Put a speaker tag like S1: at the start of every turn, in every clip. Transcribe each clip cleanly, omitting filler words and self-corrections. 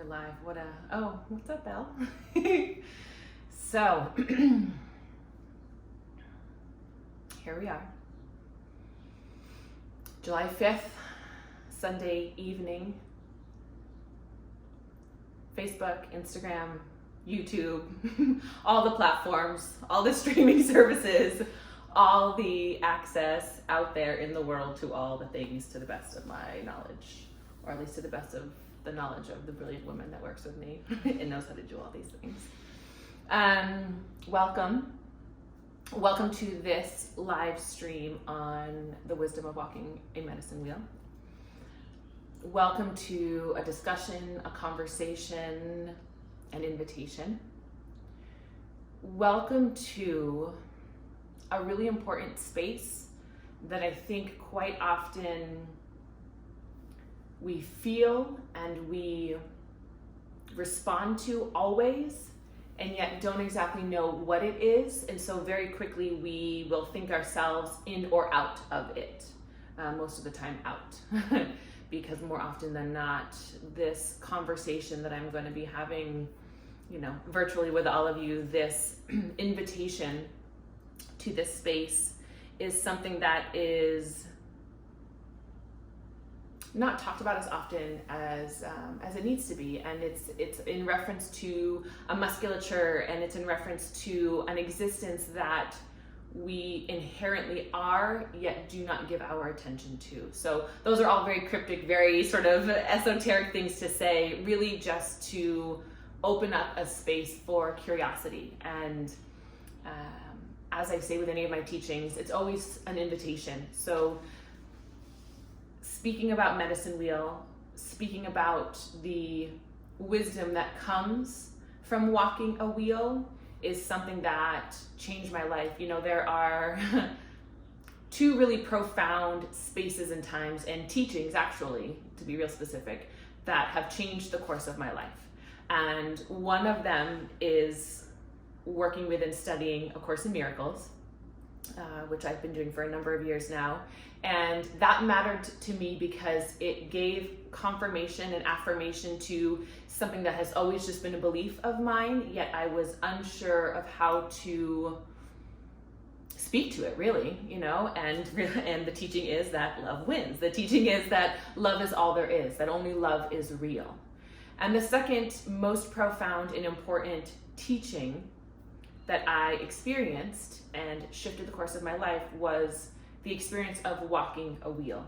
S1: We're live. What's up, Belle? So, here we are. July 5th, Sunday evening. Facebook, Instagram, YouTube, all the platforms, all the streaming services, all the access out there in the world to all the things to the best of my knowledge, or at least to the best of the knowledge of the brilliant woman that works with me and knows how to do all these things. Welcome to this live stream on the wisdom of walking a medicine wheel. Welcome to a discussion, a conversation, an invitation. Welcome to a really important space that I think quite often we feel and we respond to always, and yet don't exactly know what it is. And so very quickly we will think ourselves in or out of it, most of the time out. Because more often than not, this conversation that I'm going to be having, virtually with all of you, this invitation to this space is something that is not talked about as often as it needs to be, and it's in reference to a musculature, and it's in reference to an existence that we inherently are, yet do not give our attention to. So those are all very cryptic, very sort of esoteric things to say, really just to open up a space for curiosity. And as I say with any of my teachings, it's always an invitation. So speaking about medicine wheel, speaking about the wisdom that comes from walking a wheel is something that changed my life. There are two really profound spaces and times and teachings, actually, to be real specific, that have changed the course of my life. And one of them is working with and studying A Course in Miracles, which I've been doing for a number of years now. And that mattered to me because it gave confirmation and affirmation to something that has always just been a belief of mine, yet I was unsure of how to speak to it, really, and the teaching is that love wins. The teaching is that love is all there is, that only love is real. And the second most profound and important teaching that I experienced and shifted the course of my life was the experience of walking a wheel,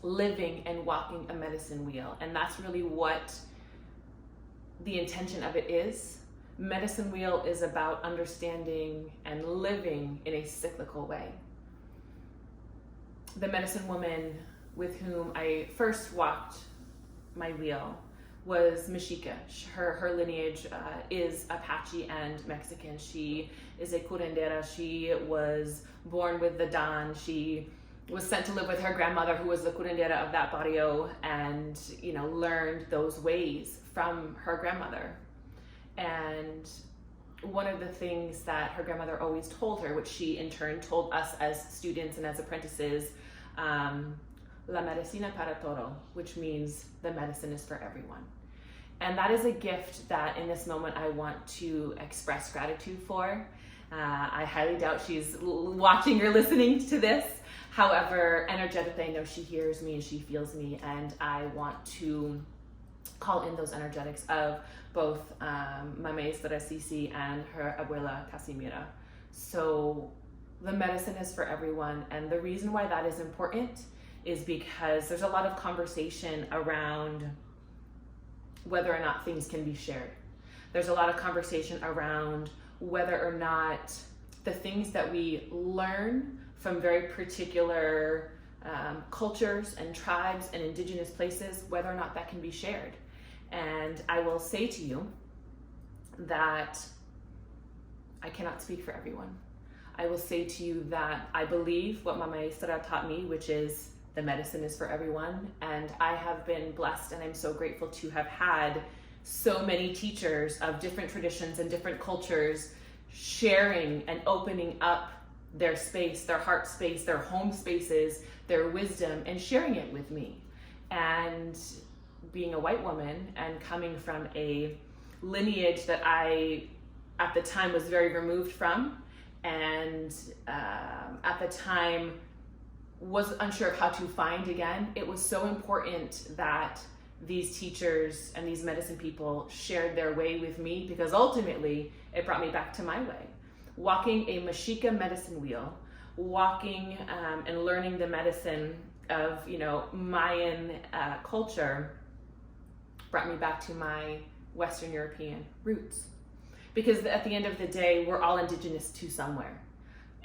S1: living and walking a medicine wheel. And that's really what the intention of it is. Medicine wheel is about understanding and living in a cyclical way. The medicine woman with whom I first walked my wheel was Mexica. Her lineage is Apache and Mexican. She is a curandera. She was born with the Dan. She was sent to live with her grandmother, who was the curandera of that barrio, and learned those ways from her grandmother. And one of the things that her grandmother always told her, which she in turn told us as students and as apprentices, La medicina para todo, which means the medicine is for everyone. And that is a gift that in this moment I want to express gratitude for. I highly doubt she's watching or listening to this. However, energetically, I know she hears me and she feels me, and I want to call in those energetics of both my maestra Sisi and her abuela Casimira. So the medicine is for everyone, and the reason why that is important is because there's a lot of conversation around whether or not things can be shared. There's a lot of conversation around whether or not the things that we learn from very particular cultures and tribes and indigenous places, whether or not that can be shared. And I will say to you that I cannot speak for everyone. I will say to you that I believe what my maestra taught me, which is the medicine is for everyone. And I have been blessed, and I'm so grateful to have had so many teachers of different traditions and different cultures sharing and opening up their space, their heart space, their home spaces, their wisdom, and sharing it with me. And being a white woman and coming from a lineage that I, at the time, was very removed from, and at the time was unsure of how to find again, it was so important that these teachers and these medicine people shared their way with me, because ultimately it brought me back to my way. Walking a Mexica medicine wheel, walking and learning the medicine of, you know, Mayan culture brought me back to my Western European roots. Because at the end of the day, we're all indigenous to somewhere.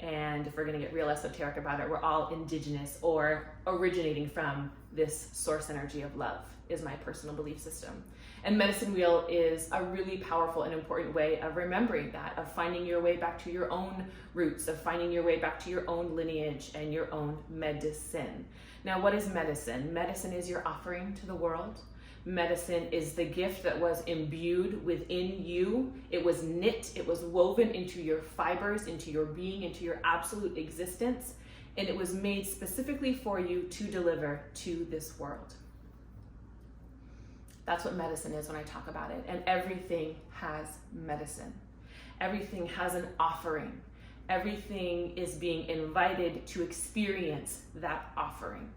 S1: And if we're going to get real esoteric about it, we're all indigenous or originating from this source energy of love, is my personal belief system. And medicine wheel is a really powerful and important way of remembering that, of finding your way back to your own roots, of finding your way back to your own lineage and your own medicine. Now, what is medicine? Medicine is your offering to the world. Medicine is the gift that was imbued within you. It was knit, it was woven into your fibers, into your being, into your absolute existence, and it was made specifically for you to deliver to this world. That's what medicine is when I talk about it. And everything has medicine. Everything has an offering. Everything is being invited to experience that offering.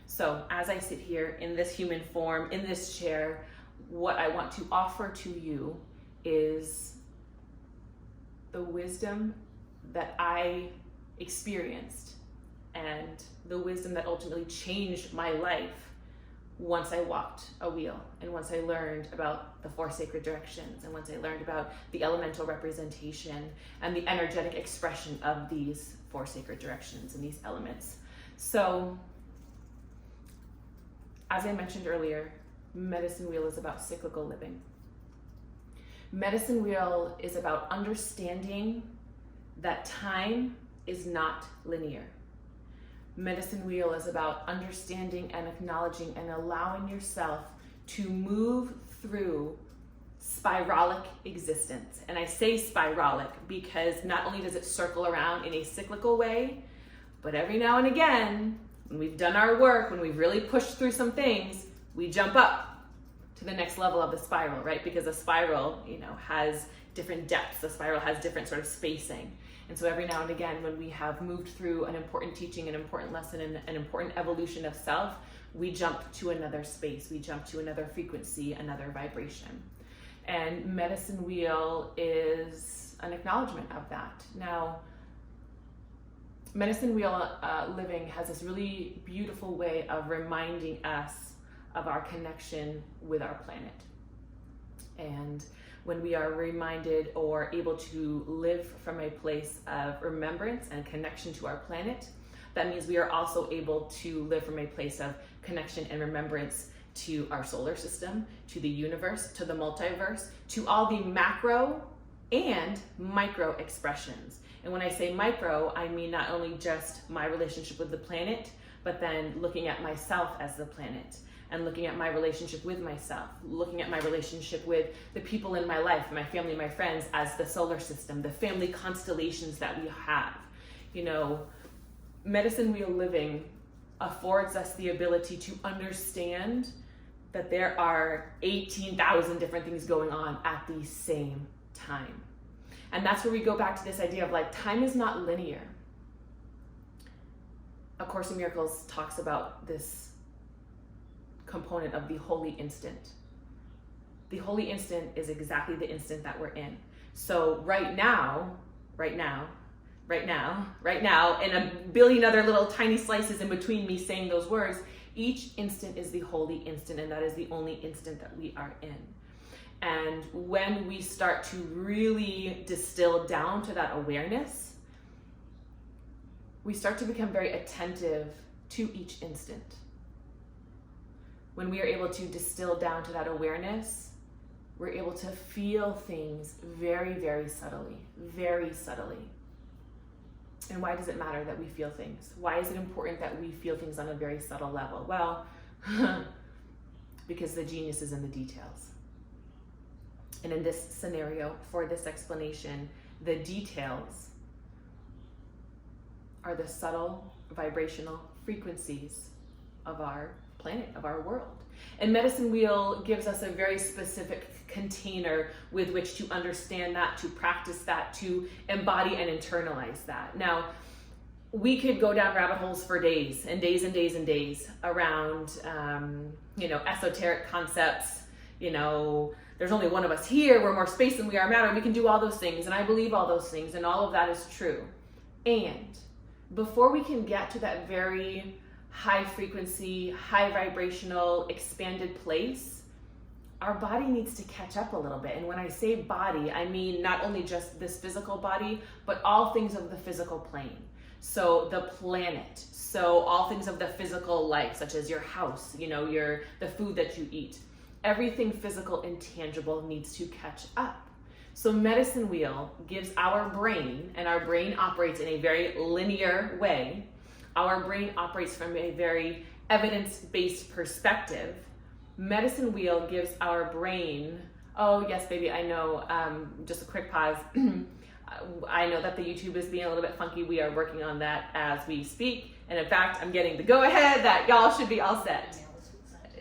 S1: So as I sit here in this human form, in this chair, what I want to offer to you is the wisdom that I experienced and the wisdom that ultimately changed my life once I walked a wheel, and once I learned about the 4 sacred directions, and once I learned about the elemental representation and the energetic expression of these 4 sacred directions and these elements. So, as I mentioned earlier, medicine wheel is about cyclical living. Medicine wheel is about understanding that time is not linear. Medicine wheel is about understanding and acknowledging and allowing yourself to move through spiralic existence. And I say spiralic because not only does it circle around in a cyclical way, but every now and again, when we've done our work, when we've really pushed through some things, we jump up to the next level of the spiral, right? Because a spiral, you know, has different depths. A spiral has different sort of spacing. And so every now and again, when we have moved through an important teaching, an important lesson, and an important evolution of self, we jump to another space. We jump to another frequency, another vibration. And medicine wheel is an acknowledgement of that. Now, medicine wheel living has this really beautiful way of reminding us of our connection with our planet. And when we are reminded or able to live from a place of remembrance and connection to our planet, that means we are also able to live from a place of connection and remembrance to our solar system, to the universe, to the multiverse, to all the macro and micro expressions. And when I say micro, I mean not only just my relationship with the planet, but then looking at myself as the planet, and looking at my relationship with myself, looking at my relationship with the people in my life, my family, my friends, as the solar system, the family constellations that we have. You know, medicine wheel living affords us the ability to understand that there are 18,000 different things going on at the same time. And that's where we go back to this idea of like, time is not linear. A Course in Miracles talks about this component of the holy instant. The holy instant is exactly the instant that we're in. So right now, and a billion other little tiny slices in between me saying those words, each instant is the holy instant, and that is the only instant that we are in. And when we start to really distill down to that awareness, we start to become very attentive to each instant. When we are able to distill down to that awareness, we're able to feel things very, very subtly, very subtly. And why does it matter that we feel things? Why is it important that we feel things on a very subtle level? Well, because the genius is in the details. And in this scenario, for this explanation, the details are the subtle vibrational frequencies of our planet, of our world. And medicine wheel gives us a very specific container with which to understand that, to practice that, to embody and internalize that. Now, we could go down rabbit holes for days and days and days and days around, esoteric concepts. There's only one of us here. We're more space than we are matter. We can do all those things. And I believe all those things. And all of that is true. And before we can get to that very high frequency, high vibrational, expanded place, our body needs to catch up a little bit. And when I say body, I mean not only just this physical body, but all things of the physical plane. So the planet, so all things of the physical life, such as your house, the food that you eat, everything physical and tangible needs to catch up. So medicine wheel gives our brain, and our brain operates in a very linear way. Our brain operates from a very evidence-based perspective. Medicine wheel gives our brain, oh yes, baby, I know, just a quick pause. I know that the YouTube is being a little bit funky. We are working on that as we speak. And in fact, I'm getting the go-ahead that y'all should be all set.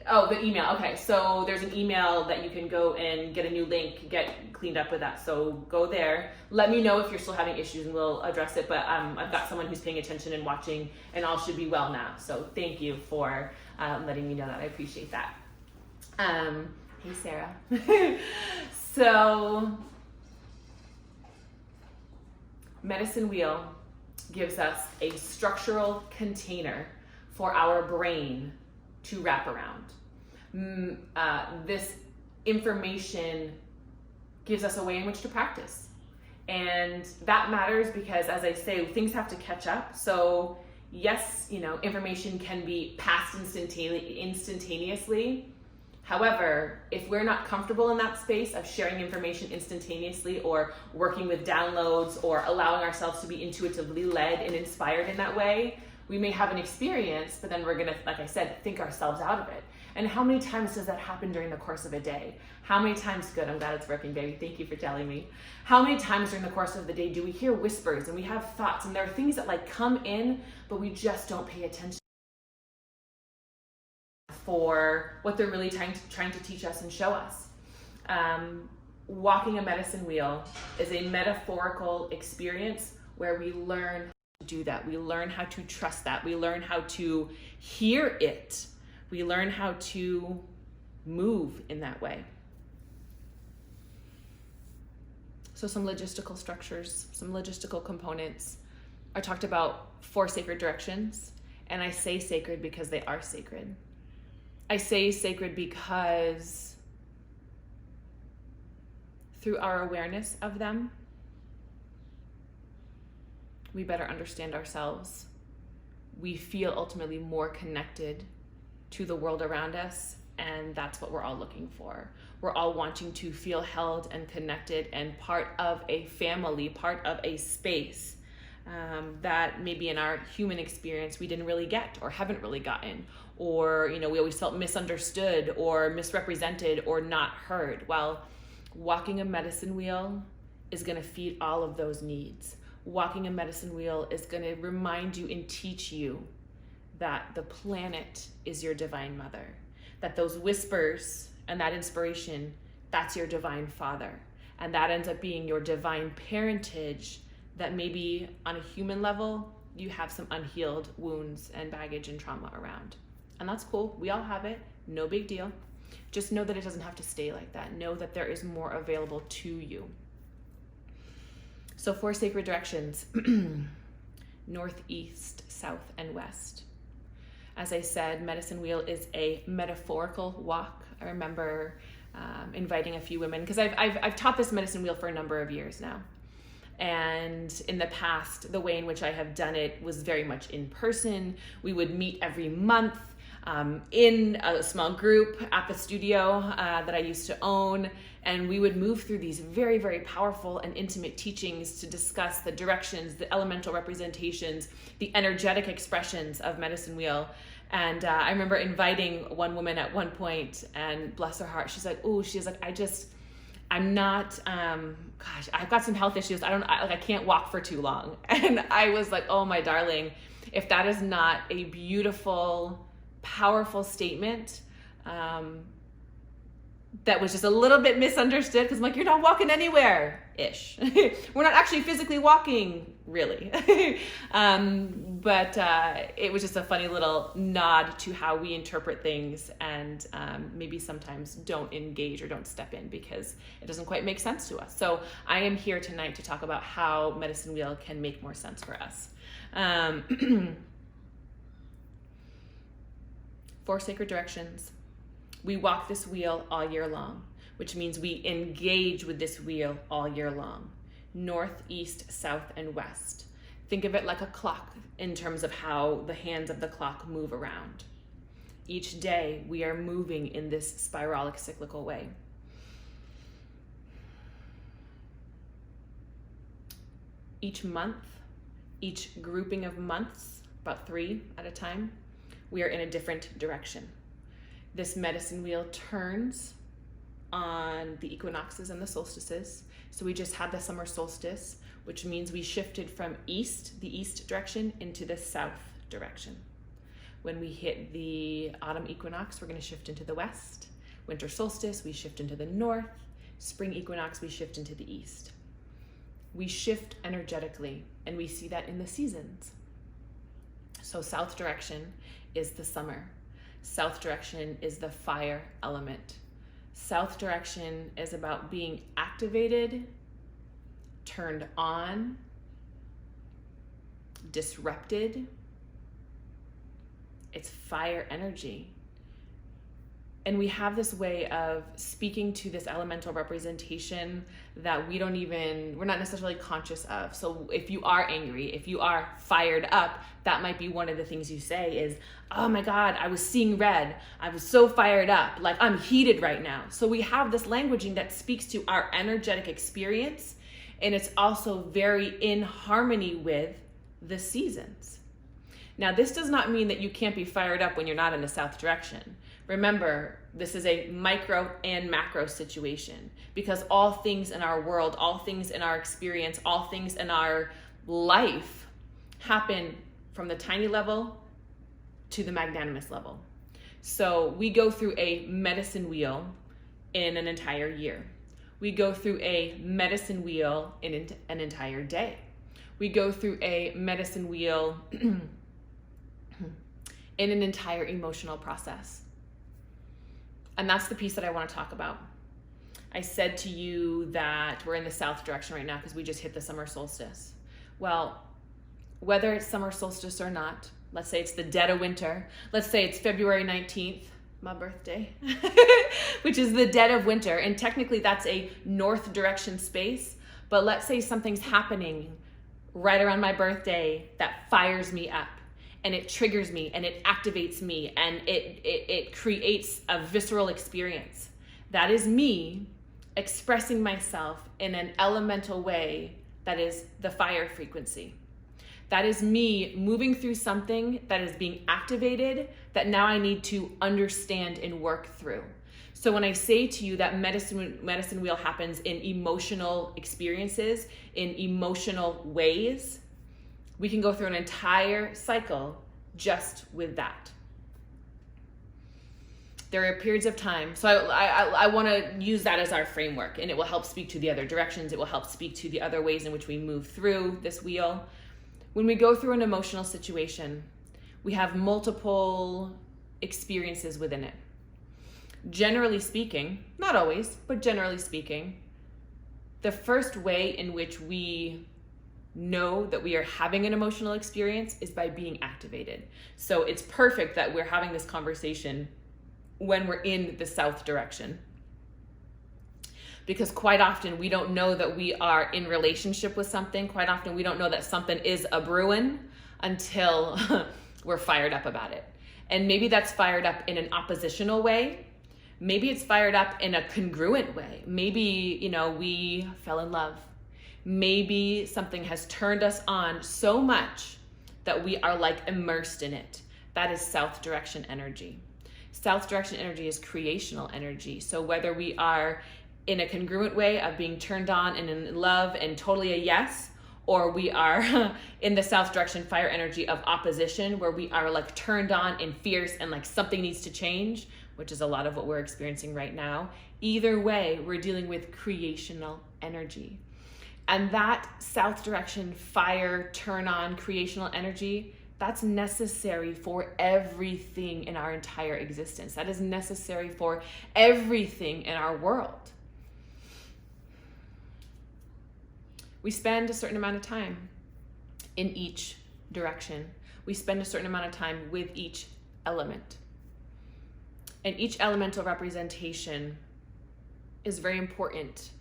S1: Oh, the email. Okay, so there's an email that you can go and get a new link, get cleaned up with that. So go there. Let me know if you're still having issues and we'll address it. But I've got someone who's paying attention and watching, and all should be well now. So thank you for letting me know that. I appreciate that. Hey, Sarah. So medicine wheel gives us a structural container for our brain to wrap around. This information gives us a way in which to practice. And that matters because, as I say, things have to catch up. So yes, information can be passed instantaneously. However, if we're not comfortable in that space of sharing information instantaneously, or working with downloads, or allowing ourselves to be intuitively led and inspired in that way, we may have an experience, but then we're gonna, like I said, think ourselves out of it. And how many times does that happen during the course of a day? How many times, good, I'm glad it's working, baby, thank you for telling me. How many times during the course of the day do we hear whispers and we have thoughts, and there are things that come in, but we just don't pay attention for what they're really trying to teach us and show us. Walking a medicine wheel is a metaphorical experience where we learn how to do that. We learn how to trust that. We learn how to hear it. We learn how to move in that way. So some logistical structures, some logistical components. I talked about 4 sacred directions, and I say sacred because they are sacred. I say sacred because through our awareness of them, we better understand ourselves. We feel ultimately more connected to the world around us, and that's what we're all looking for. We're all wanting to feel held and connected and part of a family, part of a space that maybe in our human experience we didn't really get or haven't really gotten, or we always felt misunderstood or misrepresented or not heard. Well, walking a medicine wheel is going to feed all of those needs. Walking a medicine wheel is going to remind you and teach you that the planet is your divine mother, that those whispers and that inspiration, that's your divine father, and that ends up being your divine parentage, that maybe on a human level you have some unhealed wounds and baggage and trauma around. And that's cool. We all have it. No big deal. Just know that it doesn't have to stay like that. Know that there is more available to you. So 4 sacred directions: north, east, south, and west. As I said, medicine wheel is a metaphorical walk. I remember inviting a few women, because I've taught this medicine wheel for a number of years now. And in the past, the way in which I have done it was very much in person. We would meet every month in a small group at the studio that I used to own. And we would move through these very, very powerful and intimate teachings to discuss the directions, the elemental representations, the energetic expressions of medicine wheel. And I remember inviting one woman at one point, and bless her heart, she's like, I'm not, I've got some health issues. I can't walk for too long. And I was like, oh my darling, if that is not a beautiful powerful statement that was just a little bit misunderstood, because I'm like, you're not walking anywhere ish. We're not actually physically walking, really. But it was just a funny little nod to how we interpret things, and maybe sometimes don't engage or don't step in because it doesn't quite make sense to us. So I am here tonight to talk about how medicine wheel can make more sense for us. 4 sacred directions. We walk this wheel all year long, which means we engage with this wheel all year long. North, east, south, and west. Think of it like a clock in terms of how the hands of the clock move around. Each day we are moving in this spiralic cyclical way. Each month, each grouping of months, about 3 at a time, we are in a different direction. This medicine wheel turns on the equinoxes and the solstices. So we just had the summer solstice, which means we shifted from the east direction, into the south direction. When we hit the autumn equinox, we're going to shift into the west. Winter solstice, we shift into the north. Spring equinox, we shift into the east. We shift energetically, and we see that in the seasons. So south direction is the summer. South direction is the fire element. South direction is about being activated, turned on, disrupted. It's fire energy. And we have this way of speaking to this elemental representation that we're not necessarily conscious of. So if you are angry, if you are fired up, that might be one of the things you say is, oh my God, I was seeing red. I was so fired up. Like, I'm heated right now. So we have this languaging that speaks to our energetic experience. And it's also very in harmony with the seasons. Now, this does not mean that you can't be fired up when you're not in the south direction. Remember, this is a micro and macro situation, because all things in our world, all things in our experience, all things in our life happen from the tiny level to the magnanimous level. So we go through a medicine wheel in an entire year. We go through a medicine wheel in an entire day. We go through a medicine wheel in an entire emotional process. And that's the piece that I want to talk about. I said to you that we're in the south direction right now because we just hit the summer solstice. Well, whether it's summer solstice or not, let's say it's the dead of winter. Let's say it's February 19th, my birthday, which is the dead of winter. And technically that's a north direction space. But let's say something's happening right around my birthday that fires me up. And it triggers me, and it activates me, and it creates a visceral experience. That is me expressing myself in an elemental way that is the fire frequency. That is me moving through something that is being activated that now I need to understand and work through. So when I say to you that medicine wheel happens in emotional experiences, in emotional ways, we can go through an entire cycle just with that. There are periods of time. So I want to use that as our framework, and it will help speak to the other directions. It will help speak to the other ways in which we move through this wheel. When we go through an emotional situation, we have multiple experiences within it. Generally speaking, not always, but generally speaking, the first way in which we know that we are having an emotional experience is by being activated. So it's perfect that we're having this conversation when we're in the south direction, because quite often we don't know that we are in relationship with something. Quite often we don't know that something is a brewing until we're fired up about it. And maybe that's fired up in an oppositional way. Maybe it's fired up in a congruent way. Maybe, we fell in love. Maybe something has turned us on so much that we are like immersed in it. That is south direction energy. South direction energy is creational energy. So whether we are in a congruent way of being turned on and in love and totally a yes, or we are in the south direction, fire energy of opposition, where we are like turned on and fierce and like something needs to change, which is a lot of what we're experiencing right now. Either way, we're dealing with creational energy. And that south direction, fire, turn on, creational energy, that's necessary for everything in our entire existence. That is necessary for everything in our world. We spend a certain amount of time in each direction. We spend a certain amount of time with each element. And each elemental representation is very important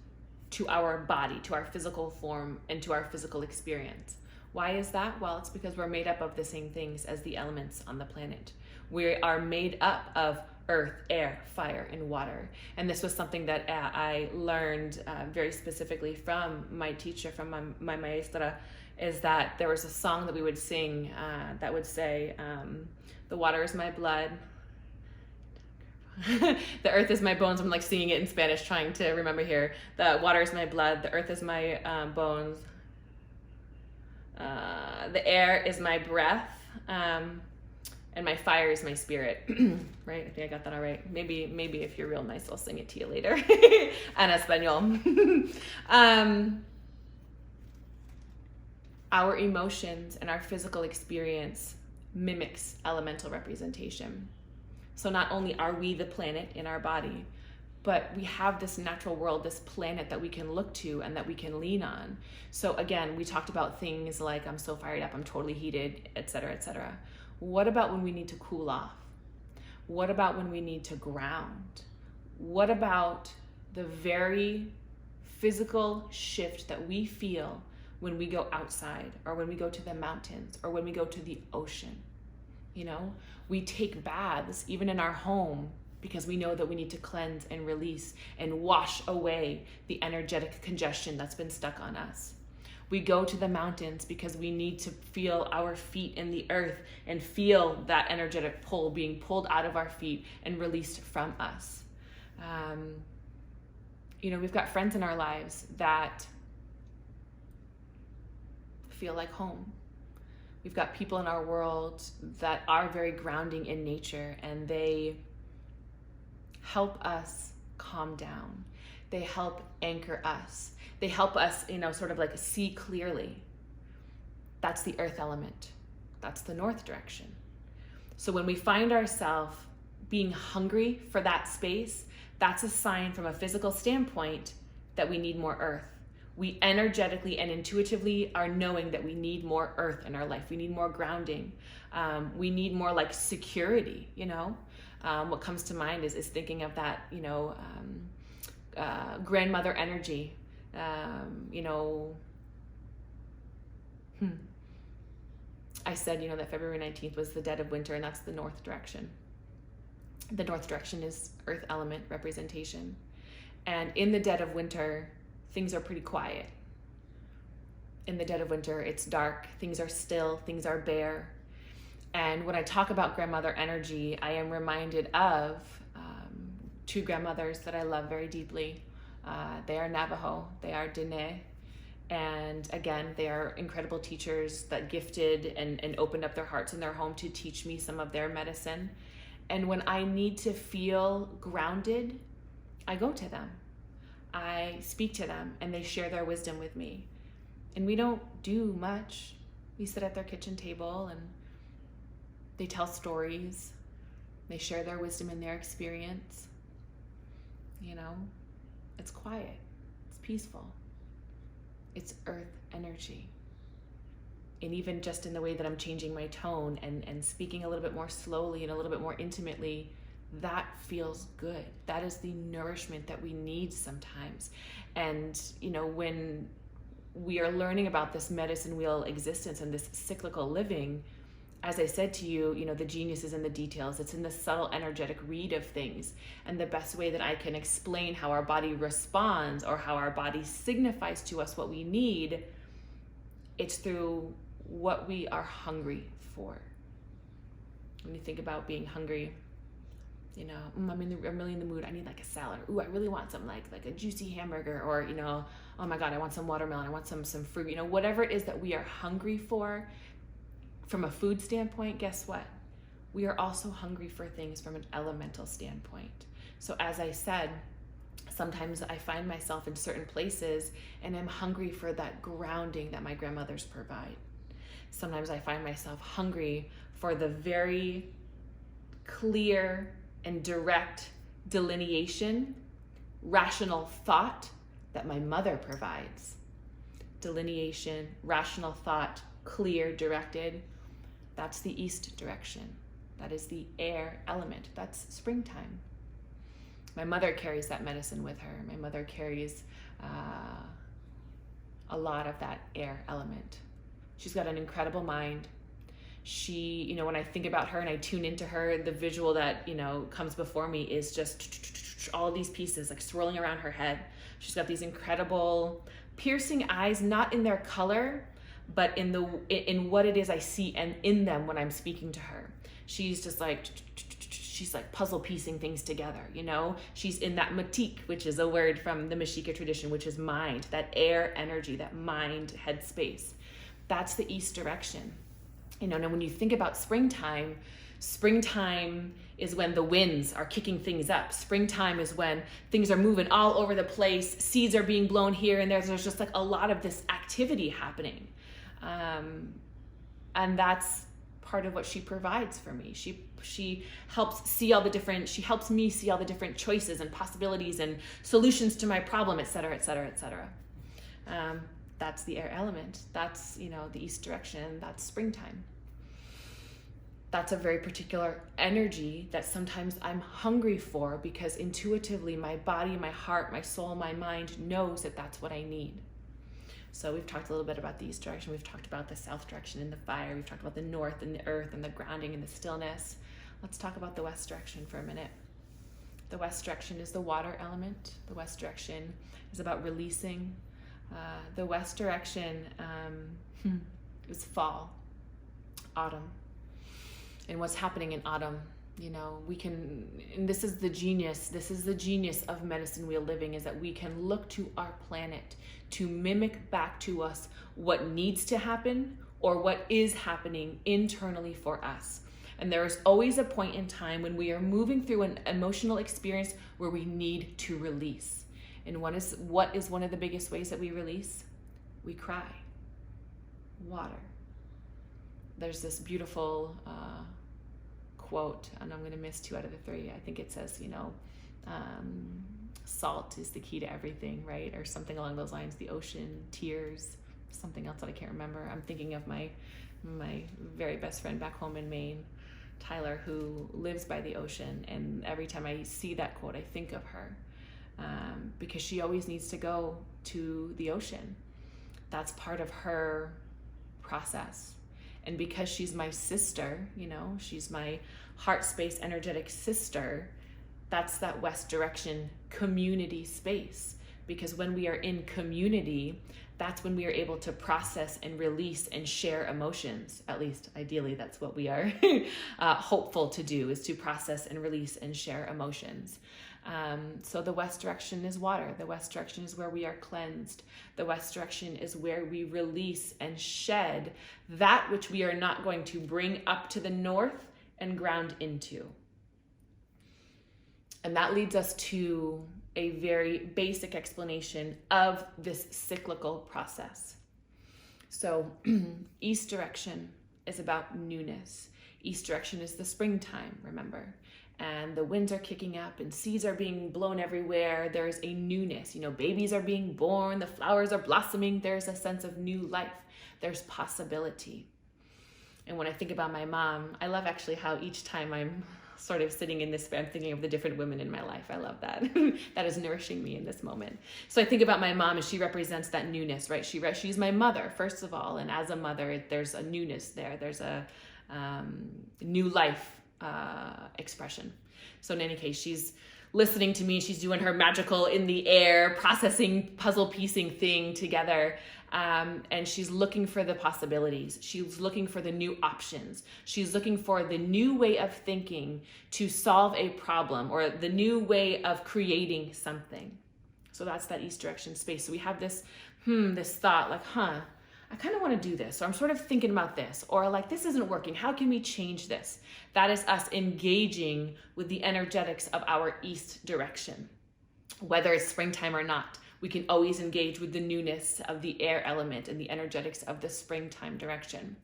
S1: to our body, to our physical form, and to our physical experience. Why is that? Well, it's because we're made up of the same things as the elements on the planet. We are made up of earth, air, fire, and water. And this was something that I learned very specifically from my teacher, from my maestra, is that there was a song that we would sing that would say, the water is my blood, the earth is my bones. I'm like singing it in Spanish, trying to remember here. The water is my blood, the earth is my bones, the air is my breath, and my fire is my spirit. Right? I think I got that all right. Maybe if you're real nice, I'll sing it to you later. En español. Our emotions and our physical experience mimics elemental representation. So not only are we the planet in our body, but we have this natural world, this planet that we can look to and that we can lean on. So again, we talked about things like, I'm so fired up, I'm totally heated, etc., etc. What about when we need to cool off? What about when we need to ground? What about the very physical shift that we feel when we go outside, or when we go to the mountains, or when we go to the ocean? You know, we take baths even in our home because we know that we need to cleanse and release and wash away the energetic congestion that's been stuck on us. We go to the mountains because we need to feel our feet in the earth and feel that energetic pull being pulled out of our feet and released from us. You know, we've got friends in our lives that feel like home. We've got people in our world that are very grounding in nature, and they help us calm down. They help anchor us. They help us, you know, sort of like see clearly. That's the earth element. That's the north direction. So when we find ourselves being hungry for that space, that's a sign from a physical standpoint that we need more earth. We energetically and intuitively are knowing that we need more earth in our life. We need more grounding. We need more like security, you know? What comes to mind is thinking of that, you know, grandmother energy, you know. I said, you know, that February 19th was the dead of winter, and that's the north direction. The north direction is earth element representation. And in the dead of winter, things are pretty quiet. In the dead of winter, it's dark, things are still, things are bare. And when I talk about grandmother energy, I am reminded of two grandmothers that I love very deeply. They are Navajo, they are Dene. And again, they are incredible teachers that gifted and opened up their hearts and their home to teach me some of their medicine. And when I need to feel grounded, I go to them. I speak to them and they share their wisdom with me. And we don't do much. We sit at their kitchen table and they tell stories. They share their wisdom and their experience. You know, it's quiet. It's peaceful. It's earth energy. And even just in the way that I'm changing my tone and speaking a little bit more slowly and a little bit more intimately, that feels good. That is the nourishment that we need sometimes. And, you know, when we are learning about this medicine wheel existence and this cyclical living, as I said to you, you know, the genius is in the details. It's in the subtle energetic read of things. And the best way that I can explain how our body responds or how our body signifies to us what we need, it's through what we are hungry for. When you think about being hungry, You know, I'm really in the mood. I need like a salad. Ooh, I really want some like a juicy hamburger, or, you know, oh my God, I want some watermelon. I want some fruit. You know, whatever it is that we are hungry for from a food standpoint, guess what? We are also hungry for things from an elemental standpoint. So as I said, sometimes I find myself in certain places and I'm hungry for that grounding that my grandmothers provide. Sometimes I find myself hungry for the very clear and direct delineation, rational thought that my mother provides. Delineation, rational thought, clear, directed. That's the east direction. That is the air element. That's springtime. My mother carries that medicine with her. My mother carries a lot of that air element. She's got an incredible mind. She, you know, when I think about her and I tune into her, the visual that, you know, comes before me is just all these pieces like swirling around her head. She's got these incredible piercing eyes, not in their color, but in what it is I see and in them when I'm speaking to her. She's just like, she's like puzzle piecing things together, you know? She's in that matik, which is a word from the Mexica tradition, which is mind, that air energy, that mind head space. That's the east direction. You know, now when you think about springtime is when the winds are kicking things up. Springtime is when things are moving all over the place. Seeds are being blown here and there. There's just like a lot of this activity happening. And that's part of what she provides for me. She helps me see all the different choices and possibilities and solutions to my problem, et cetera, et cetera, et cetera. That's the air element. That's, you know, the east direction. That's springtime. That's a very particular energy that sometimes I'm hungry for because intuitively my body, my heart, my soul, my mind knows that that's what I need. So we've talked a little bit about the east direction. We've talked about the south direction and the fire. We've talked about the north and the earth and the grounding and the stillness. Let's talk about the west direction for a minute. The west direction is the water element. The west direction is about releasing. The west direction is fall, autumn. And what's happening in autumn, you know, and this is the genius of medicine wheel living, is that we can look to our planet to mimic back to us what needs to happen or what is happening internally for us. And there is always a point in time when we are moving through an emotional experience where we need to release. And what is one of the biggest ways that we release? We cry. Water. There's this beautiful quote, and I'm going to miss 2 out of the 3. I think it says, you know, salt is the key to everything, right? Or something along those lines. The ocean, tears, something else that I can't remember. I'm thinking of my very best friend back home in Maine, Tyler, who lives by the ocean. And every time I see that quote, I think of her. Because she always needs to go to the ocean. That's part of her process. And because she's my sister, you know, she's my heart space energetic sister, that's that west direction community space. Because when we are in community, that's when we are able to process and release and share emotions. At least, ideally, that's what we are hopeful to do, is to process and release and share emotions. So the west direction is water. The west direction is where we are cleansed. The west direction is where we release and shed that which we are not going to bring up to the north and ground into. And that leads us to a very basic explanation of this cyclical process. So east direction is about newness. East direction is the springtime, remember? And the winds are kicking up and seeds are being blown everywhere. There's a newness, you know, babies are being born, the flowers are blossoming. There's a sense of new life. There's possibility. And when I think about my mom, I love actually how each time I'm sort of sitting in this, I'm thinking of the different women in my life. I love that. That is nourishing me in this moment. So I think about my mom, and she represents that newness, right? She's my mother, first of all. And as a mother, there's a newness there. There's a new life expression. So in any case, she's listening to me. She's doing her magical in the air, processing, puzzle piecing thing together. And she's looking for the possibilities. She's looking for the new options. She's looking for the new way of thinking to solve a problem, or the new way of creating something. So that's that east direction space. So we have this, this thought like, I kind of want to do this, or I'm sort of thinking about this, or like, this isn't working. How can we change this? That is us engaging with the energetics of our east direction. Whether it's springtime or not, we can always engage with the newness of the air element and the energetics of the springtime direction.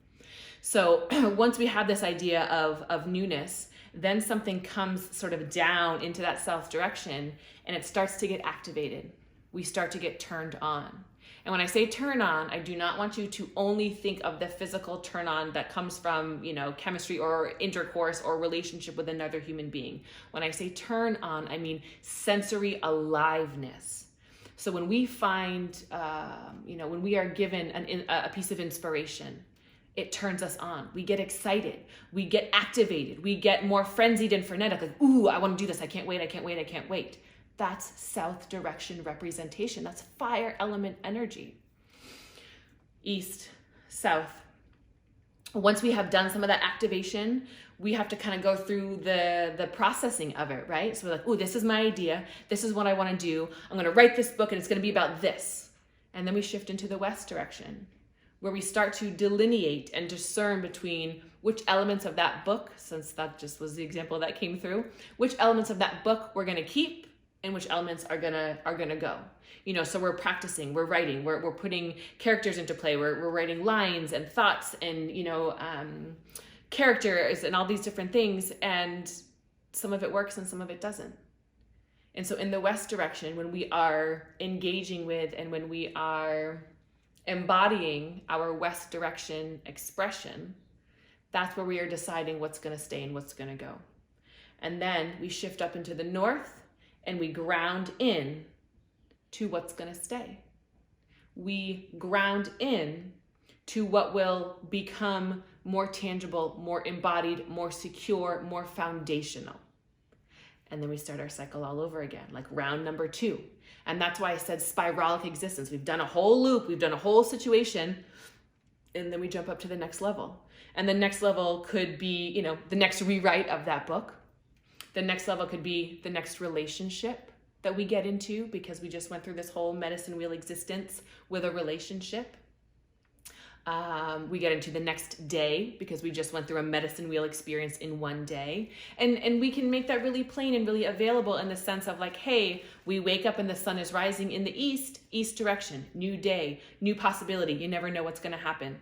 S1: So once we have this idea of newness, then something comes sort of down into that south direction, and it starts to get activated. We start to get turned on. And when I say turn on, I do not want you to only think of the physical turn on that comes from, chemistry or intercourse or relationship with another human being. When I say turn on, I mean sensory aliveness. So when we find, when we are given a piece of inspiration, it turns us on. We get excited. We get activated. We get more frenzied and frenetic. Like, ooh, I want to do this. I can't wait. I can't wait. I can't wait. That's south direction representation. That's fire element energy. East, south. Once we have done some of that activation, we have to kind of go through the processing of it, right? So we're like, ooh, this is my idea. This is what I want to do. I'm going to write this book and it's going to be about this. And then we shift into the west direction, where we start to delineate and discern between which elements of that book, since that just was the example that came through, which elements of that book we're going to keep and which elements are gonna go. So we're practicing, we're writing, we're putting characters into play, we're writing lines and thoughts and characters and all these different things, and some of it works and some of it doesn't. And so in the west direction, when we are engaging with and when we are embodying our west direction expression, that's where we are deciding what's gonna stay and what's gonna go. And then we shift up into the north, and we ground in to what's going to stay. We ground in to what will become more tangible, more embodied, more secure, more foundational. And then we start our cycle all over again, like round number 2. And that's why I said spiralic existence. We've done a whole loop, we've done a whole situation, and then we jump up to the next level. And the next level could be, the next rewrite of that book. The next level could be the next relationship that we get into, because we just went through this whole medicine wheel existence with a relationship. We get into the next day because we just went through a medicine wheel experience in one day. And we can make that really plain and really available in the sense of like, hey, we wake up and the sun is rising in the east direction, new day, new possibility. You never know what's going to happen.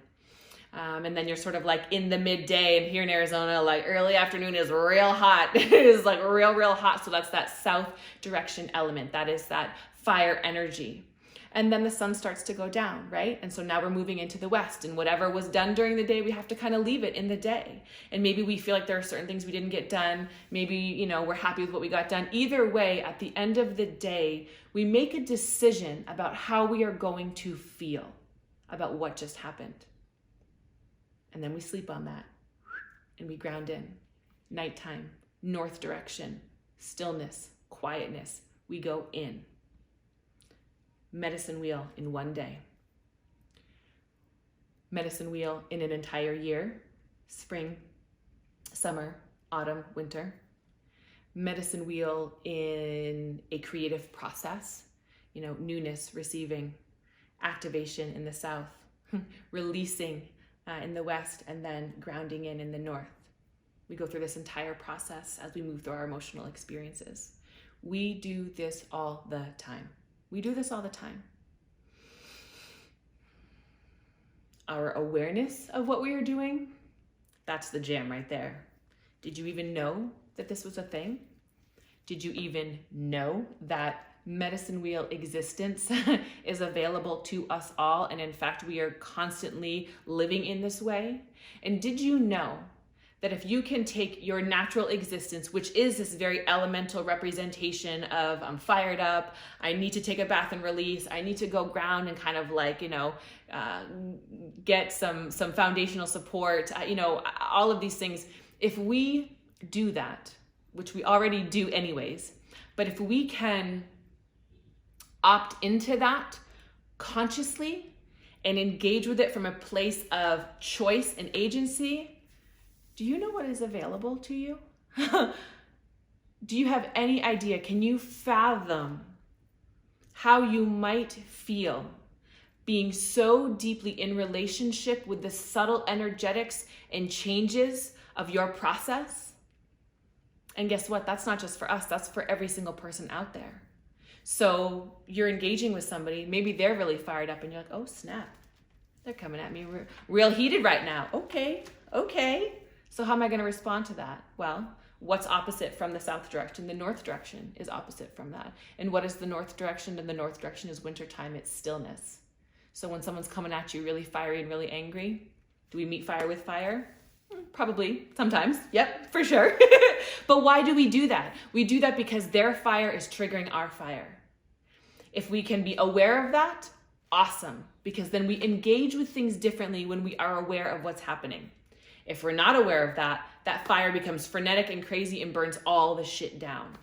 S1: And then you're sort of like in the midday, and here in Arizona, like early afternoon is real hot. It is like real hot. So that's that south direction element. That is that fire energy. And then the sun starts to go down, right? And so now we're moving into the west, and whatever was done during the day, we have to kind of leave it in the day. And maybe we feel like there are certain things we didn't get done. Maybe, we're happy with what we got done. Either way, at the end of the day, we make a decision about how we are going to feel about what just happened. And then we sleep on that, and we ground in. Nighttime, north direction, stillness, quietness. We go in. Medicine wheel in one day. Medicine wheel in an entire year. Spring, summer, autumn, winter. Medicine wheel in a creative process. Newness, receiving, activation in the south, releasing in the west, and then grounding in the north. We go through this entire process as we move through our emotional experiences. We do this all the time. Our awareness of what we are doing, that's the jam right there. Did you even know that this was a thing? Did you even know that medicine wheel existence is available to us all, and in fact we are constantly living in this way? And did you know that if you can take your natural existence, which is this very elemental representation of I'm fired up, I need to take a bath and release, I need to go ground and kind of like get some foundational support, all of these things, if we do that, which we already do anyways, but if we can opt into that consciously and engage with it from a place of choice and agency, do you know what is available to you? Do you have any idea? Can you fathom how you might feel being so deeply in relationship with the subtle energetics and changes of your process? And guess what? That's not just for us, that's for every single person out there. So you're engaging with somebody, maybe they're really fired up and you're like, oh snap, they're coming at me real heated right now. Okay. So how am I going to respond to that? Well, what's opposite from the south direction? The north direction is opposite from that. And what is the north direction? And the north direction is wintertime, it's stillness. So when someone's coming at you really fiery and really angry, do we meet fire with fire? Probably, sometimes. Yep, for sure. But why do we do that? We do that because their fire is triggering our fire. If we can be aware of that, awesome. Because then we engage with things differently when we are aware of what's happening. If we're not aware of that, that fire becomes frenetic and crazy and burns all the shit down.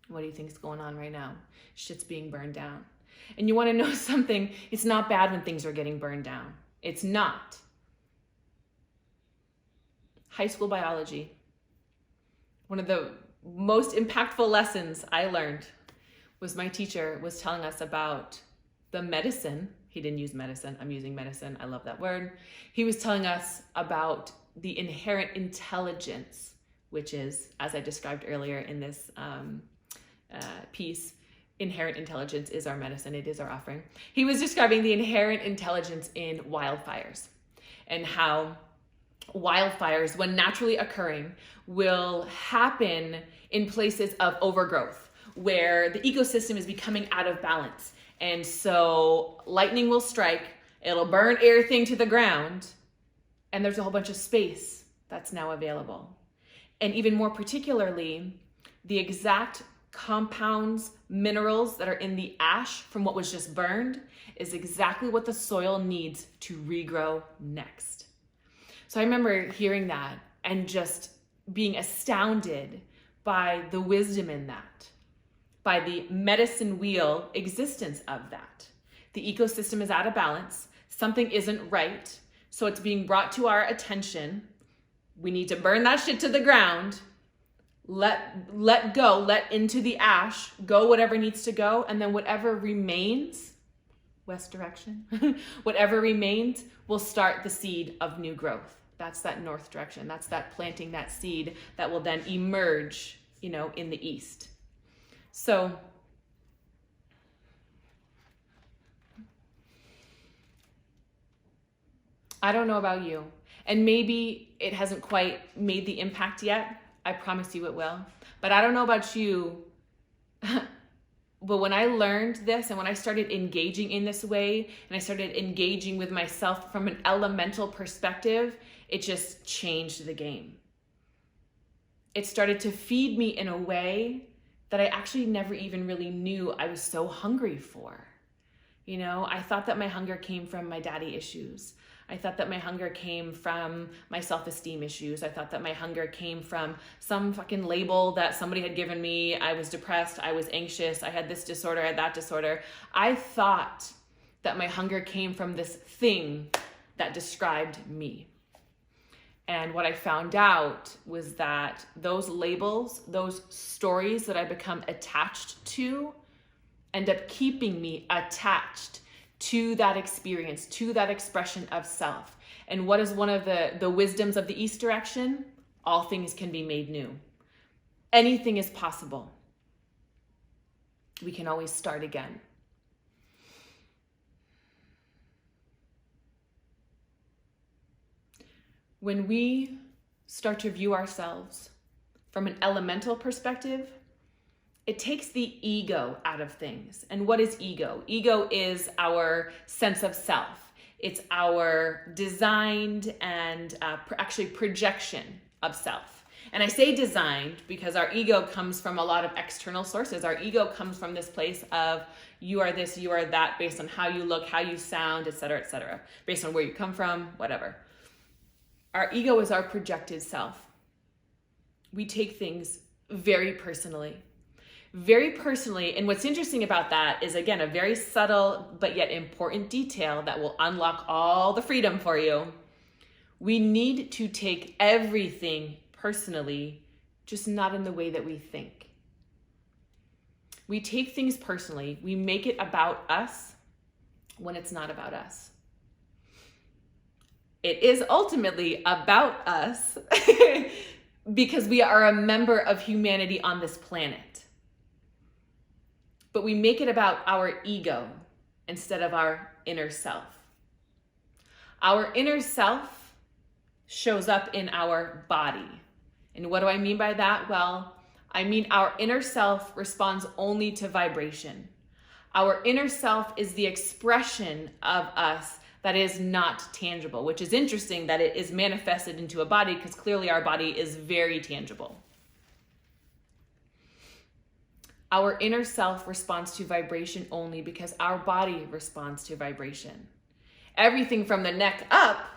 S1: What do you think is going on right now? Shit's being burned down. And you want to know something? It's not bad when things are getting burned down. It's not. High school biology. One of the most impactful lessons I learned was my teacher was telling us about the medicine. He didn't use medicine. I'm using medicine. I love that word. He was telling us about the inherent intelligence, which is, as I described earlier in this piece, inherent intelligence is our medicine. It is our offering. He was describing the inherent intelligence in wildfires and how wildfires, when naturally occurring, will happen in places of overgrowth where the ecosystem is becoming out of balance. And so lightning will strike, it'll burn everything to the ground, and there's a whole bunch of space that's now available. And even more particularly, the exact compounds, minerals that are in the ash from what was just burned is exactly what the soil needs to regrow next. So I remember hearing that and just being astounded by the wisdom in that, by the medicine wheel existence of that. The ecosystem is out of balance. Something isn't right. So it's being brought to our attention. We need to burn that shit to the ground. Let go, let into the ash, go whatever needs to go. And then whatever remains, west direction, whatever remains will start the seed of new growth. That's that north direction. That's that planting that seed that will then emerge, in the east. So I don't know about you, and maybe it hasn't quite made the impact yet. I promise you it will. But I don't know about you, but when I learned this and when I started engaging in this way and I started engaging with myself from an elemental perspective, it just changed the game. It started to feed me in a way that I actually never even really knew I was so hungry for. I thought that my hunger came from my daddy issues. I thought that my hunger came from my self-esteem issues. I thought that my hunger came from some fucking label that somebody had given me. I was depressed. I was anxious. I had this disorder. I had that disorder. I thought that my hunger came from this thing that described me. And what I found out was that those labels, those stories that I become attached to, end up keeping me attached to that experience, to that expression of self. And what is one of the wisdoms of the East direction? All things can be made new. Anything is possible. We can always start again. When we start to view ourselves from an elemental perspective, it takes the ego out of things. And what is ego? Ego is our sense of self. It's our designed and actually projection of self. And I say designed because our ego comes from a lot of external sources. Our ego comes from this place of you are this, you are that, based on how you look, how you sound, et cetera, based on where you come from, whatever. Our ego is our projected self. we take things very personally. Very personally. And what's interesting about that is, again, a very subtle but yet important detail that will unlock all the freedom for you. We need to take everything personally, just not in the way that we think. We take things personally. We make it about us when it's not about us. It is ultimately about us because we are a member of humanity on this planet. But we make it about our ego instead of our inner self. Our inner self shows up in our body. And what do I mean by that? Well, I mean our inner self responds only to vibration. Our inner self is the expression of us that is not tangible, which is interesting that it is manifested into a body because clearly our body is very tangible. Our inner self responds to vibration only because our body responds to vibration. Everything from the neck up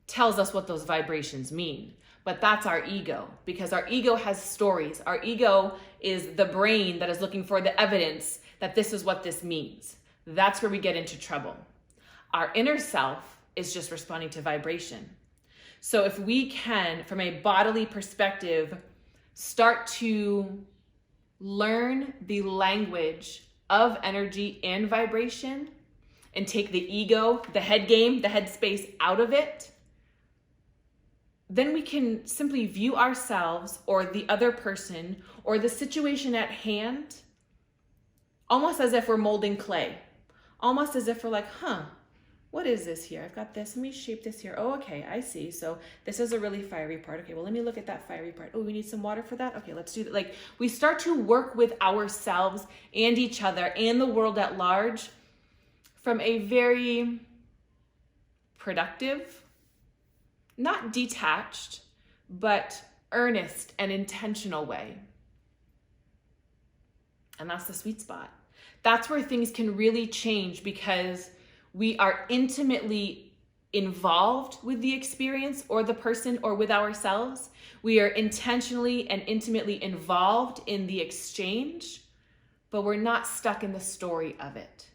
S1: tells us what those vibrations mean. But that's our ego, because our ego has stories. Our ego is the brain that is looking for the evidence that this is what this means. That's where we get into trouble. Our inner self is just responding to vibration. So if we can, from a bodily perspective, start to learn the language of energy and vibration and take the ego, the head game, the head space out of it, then we can simply view ourselves or the other person or the situation at hand almost as if we're molding clay. Almost as if we're like, what is this here? I've got this. Let me shape this here. Oh, okay, I see. So this is a really fiery part. Okay, well, let me look at that fiery part. Oh, we need some water for that? Okay, let's do that. Like, we start to work with ourselves and each other and the world at large from a very productive, not detached, but earnest and intentional way. And that's the sweet spot. That's where things can really change because we are intimately involved with the experience or the person or with ourselves. We are intentionally and intimately involved in the exchange, but we're not stuck in the story of it.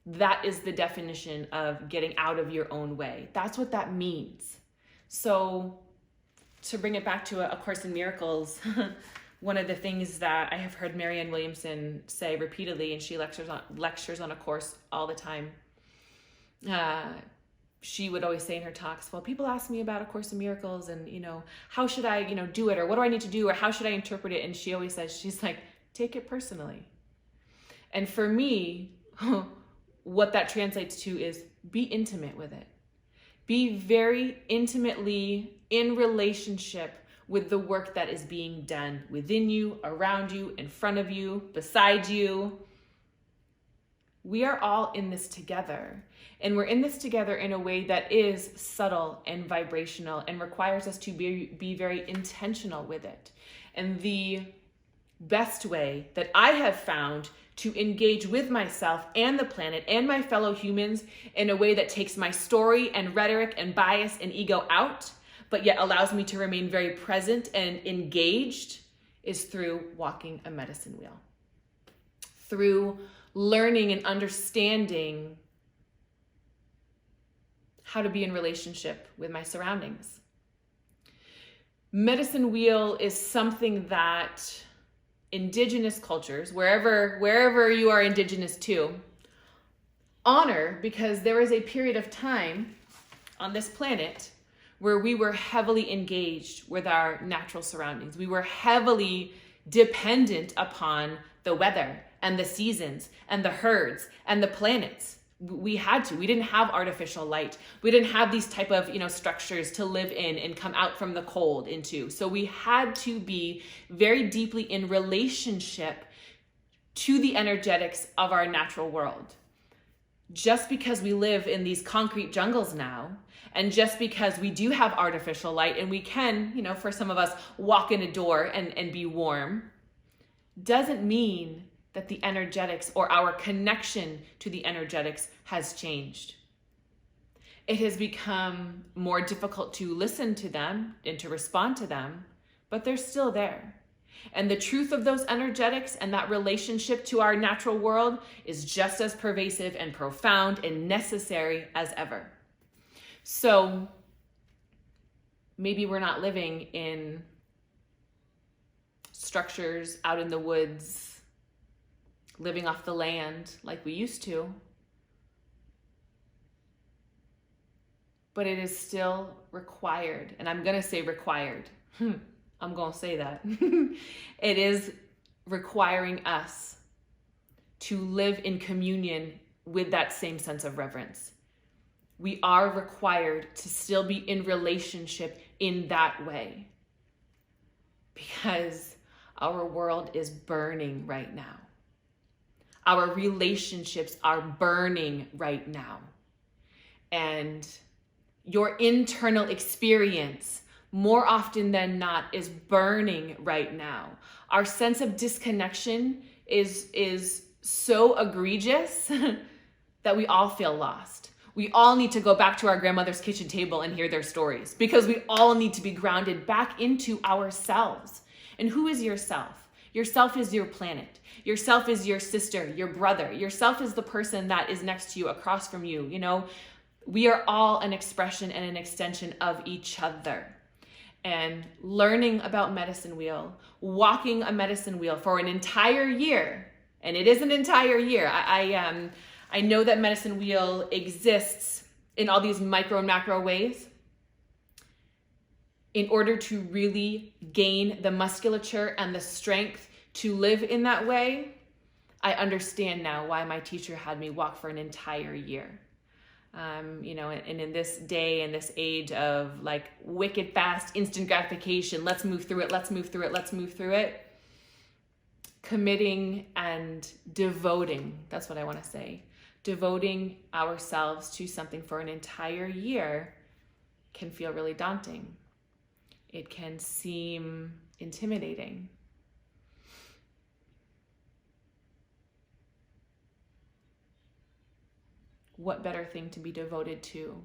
S1: That is the definition of getting out of your own way. That's what that means. So to bring it back to A Course in Miracles, one of the things that I have heard Marianne Williamson say repeatedly, and she lectures on A Course all the time, she would always say in her talks, well, people ask me about A Course in Miracles and, how should I, do it? Or what do I need to do? Or how should I interpret it? And she always says, she's like, take it personally. And for me, what that translates to is be intimate with it. Be very intimately in relationship with the work that is being done within you, around you, in front of you, beside you. We are all in this together. And we're in this together in a way that is subtle and vibrational and requires us to be very intentional with it. And the best way that I have found to engage with myself and the planet and my fellow humans in a way that takes my story and rhetoric and bias and ego out, but yet allows me to remain very present and engaged, is through walking a medicine wheel. Through learning and understanding how to be in relationship with my surroundings. Medicine wheel is something that indigenous cultures, wherever you are indigenous to, honor, because there was a period of time on this planet where we were heavily engaged with our natural surroundings. We were heavily dependent upon the weather and the seasons and the herds and the planets. We had to. We didn't have artificial light. We didn't have these type of, structures to live in and come out from the cold into. So we had to be very deeply in relationship to the energetics of our natural world. Just because we live in these concrete jungles now, and just because we do have artificial light and we can, for some of us, walk in a door and be warm, doesn't mean that the energetics or our connection to the energetics has changed. It has become more difficult to listen to them and to respond to them, but they're still there. And the truth of those energetics and that relationship to our natural world is just as pervasive and profound and necessary as ever. So maybe we're not living in structures out in the woods, living off the land like we used to, but it is still required. And I'm going to say required. I'm going to say that. It is requiring us to live in communion with that same sense of reverence. We are required to still be in relationship in that way, because our world is burning right now. Our relationships are burning right now. And your internal experience, more often than not, is burning right now. Our sense of disconnection is so egregious that we all feel lost. We all need to go back to our grandmother's kitchen table and hear their stories, because we all need to be grounded back into ourselves. And who is yourself? Yourself is your planet. Yourself is your sister, your brother. Yourself is the person that is next to you, across from you. You know, we are all an expression and an extension of each other. And learning about medicine wheel, walking a medicine wheel for an entire year, and it is an entire year. I know that medicine wheel exists in all these micro and macro ways. In order to really gain the musculature and the strength to live in that way, I understand now why my teacher had me walk for an entire year. You know, and in this day and this age of like wicked fast, instant gratification, let's move through it, committing and devoting, that's what I want to say, devoting ourselves to something for an entire year can feel really daunting. It can seem intimidating. What better thing to be devoted to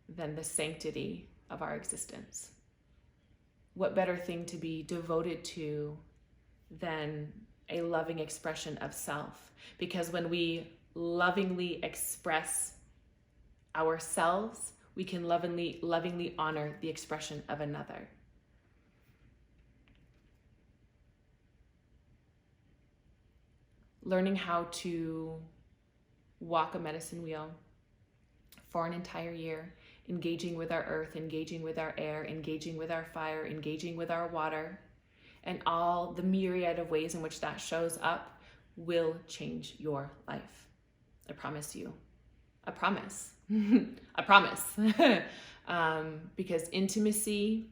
S1: than the sanctity of our existence? What better thing to be devoted to than a loving expression of self? Because when we lovingly express ourselves, we can lovingly honor the expression of another. Learning how to walk a medicine wheel for an entire year, engaging with our earth, engaging with our air, engaging with our fire, engaging with our water, and all the myriad of ways in which that shows up will change your life. I promise you. I promise. I promise. Because intimacy,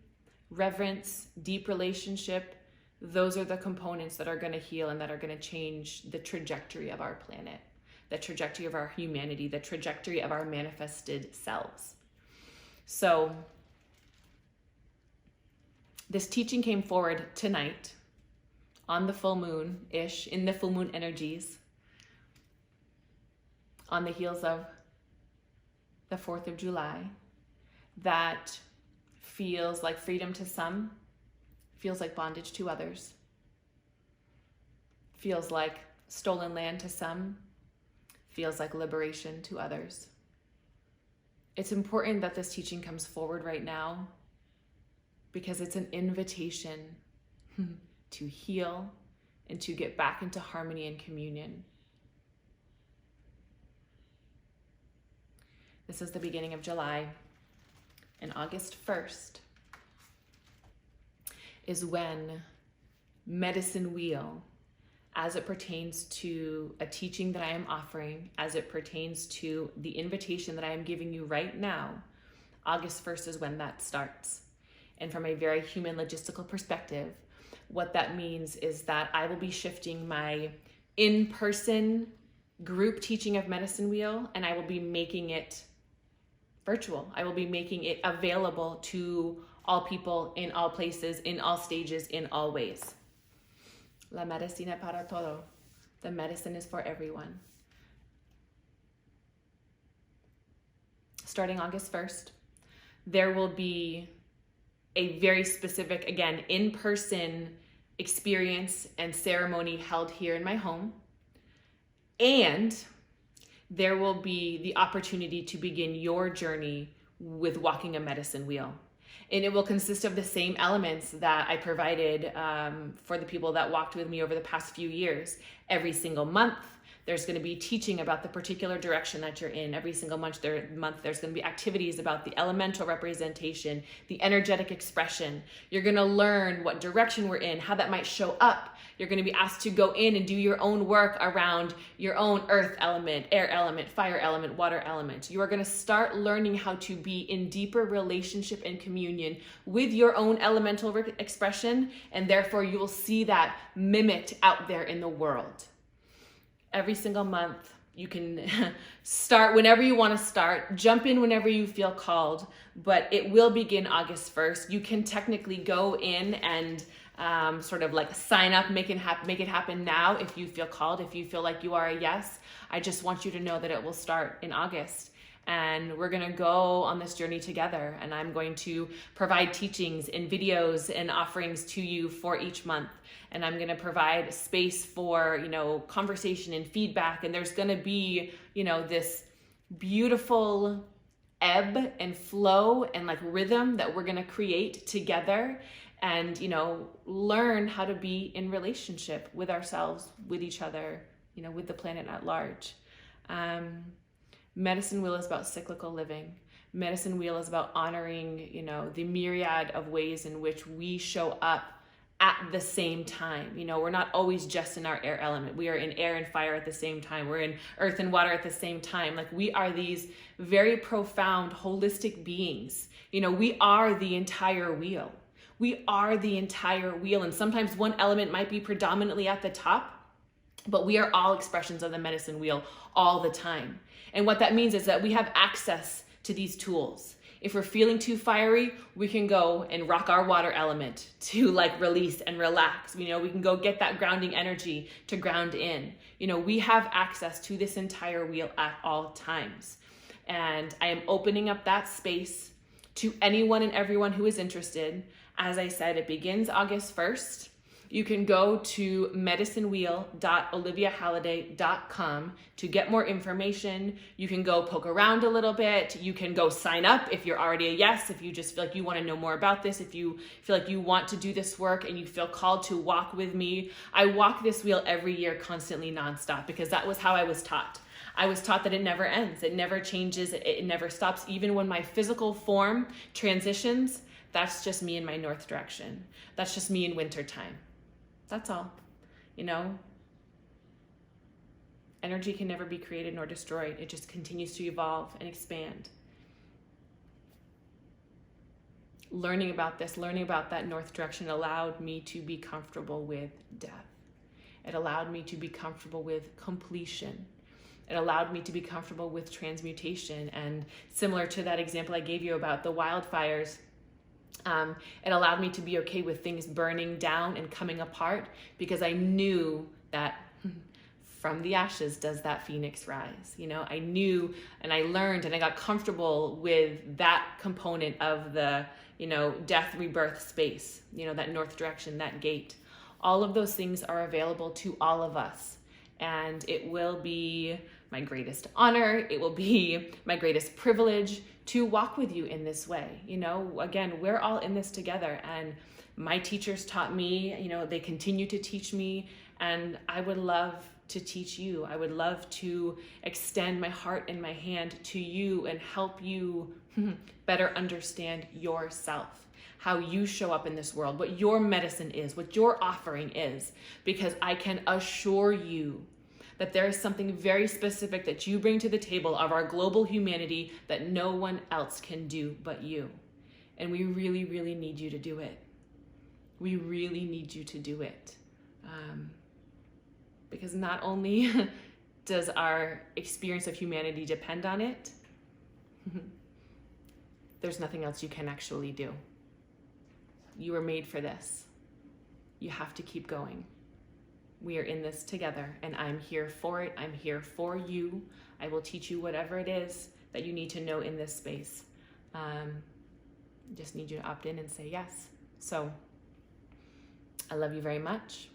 S1: reverence, deep relationship, those are the components that are going to heal and that are going to change the trajectory of our planet, the trajectory of our humanity, the trajectory of our manifested selves. So this teaching came forward tonight on the full moon-ish, in the full moon energies, on the heels of the 4th of July, that feels like freedom to some, feels like bondage to others, feels like stolen land to some, feels like liberation to others. It's important that this teaching comes forward right now because it's an invitation to heal and to get back into harmony and communion. This is the beginning of July, and August 1st is when medicine wheel, as it pertains to a teaching that I am offering, as it pertains to the invitation that I am giving you right now, August 1st is when that starts. And from a very human logistical perspective, what that means is that I will be shifting my in-person group teaching of medicine wheel, and I will be making it virtual. I will be making it available to all people in all places, in all stages, in all ways. La medicina para todo. The medicine is for everyone. starting August 1st. There will be a very specific, again, in-person experience and ceremony held here in my home. And there will be the opportunity to begin your journey with walking a medicine wheel. And it will consist of the same elements that I provided for the people that walked with me over the past few years. Every single month, there's going to be teaching about the particular direction that you're in. Every single month, there's going to be activities about the elemental representation, the energetic expression. You're going to learn what direction we're in, how that might show up. You're going to be asked to go in and do your own work around your own earth element, air element, fire element, water element. You are going to start learning how to be in deeper relationship and communion with your own elemental expression, and therefore you will see that mimicked out there in the world. Every single month, you can start whenever you want to start, jump in whenever you feel called, but it will begin August 1st. You can technically go in and sort of like sign up, make it happen now if you feel called, if you feel like you are a yes. I just want you to know that it will start in August. And we're going to go on this journey together, and I'm going to provide teachings and videos and offerings to you for each month. And I'm going to provide space for, conversation and feedback. And there's going to be, this beautiful ebb and flow and like rhythm that we're going to create together, and, learn how to be in relationship with ourselves, with each other, with the planet at large. Medicine Wheel is about cyclical living. Medicine Wheel is about honoring, the myriad of ways in which we show up at the same time. We're not always just in our air element. We are in air and fire at the same time. We're in earth and water at the same time. Like, we are these very profound, holistic beings. We are the entire wheel. We are the entire wheel. And sometimes one element might be predominantly at the top, but we are all expressions of the medicine wheel all the time. And what that means is that we have access to these tools. If we're feeling too fiery, we can go and rock our water element to like release and relax. We can go get that grounding energy to ground in. We have access to this entire wheel at all times. And I am opening up that space to anyone and everyone who is interested. As I said, it begins August 1st. You can go to medicinewheel.oliviahalliday.com to get more information. You can go poke around a little bit. You can go sign up if you're already a yes, if you just feel like you want to know more about this, if you feel like you want to do this work and you feel called to walk with me. I walk this wheel every year constantly nonstop because that was how I was taught. I was taught that it never ends, it never changes, it never stops. Even when my physical form transitions, that's just me in my north direction. That's just me in wintertime. That's all. Energy can never be created nor destroyed. It just continues to evolve and expand. Learning about that north direction allowed me to be comfortable with death. It allowed me to be comfortable with completion. It allowed me to be comfortable with transmutation. And similar to that example I gave you about the wildfires, it allowed me to be okay with things burning down and coming apart, because I knew that from the ashes does that phoenix rise. I knew, and I learned, and I got comfortable with that component of the, death, rebirth space, that north direction, that gate. All of those things are available to all of us. And it will be my greatest honor. It will be my greatest privilege to walk with you in this way. Again, we're all in this together, and my teachers taught me, they continue to teach me, and I would love to teach you. I would love to extend my heart and my hand to you and help you better understand yourself, how you show up in this world, what your medicine is, what your offering is, because I can assure you that there is something very specific that you bring to the table of our global humanity that no one else can do but you. And we really, really need you to do it. We really need you to do it. Because not only does our experience of humanity depend on it, there's nothing else you can actually do. You were made for this. You have to keep going. We are in this together, and I'm here for it. I'm here for you. I will teach you whatever it is that you need to know in this space. Just need you to opt in and say yes. So I love you very much.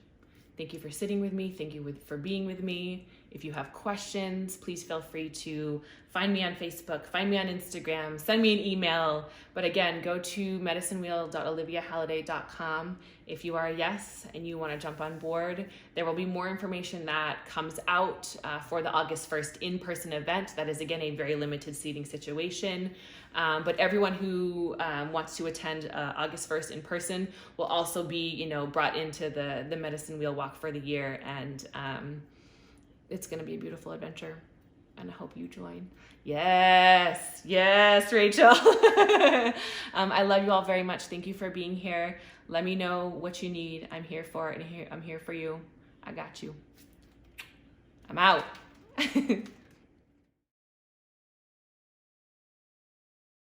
S1: Thank you for sitting with me. Thank you for being with me. If you have questions, please feel free to find me on Facebook, find me on Instagram, send me an email. But again, go to medicinewheel.oliviahalliday.com. If you are a yes and you want to jump on board, there will be more information that comes out for the August 1st in-person event. That is, again, a very limited seating situation. But everyone who wants to attend August 1st in person will also be, brought into the Medicine Wheel Walk for the year. And it's going to be a beautiful adventure, and I hope you join. Yes, Rachel. I love you all very much. Thank you for being here. Let me know what you need. I'm here for it, and I'm here for you. I got you. I'm out.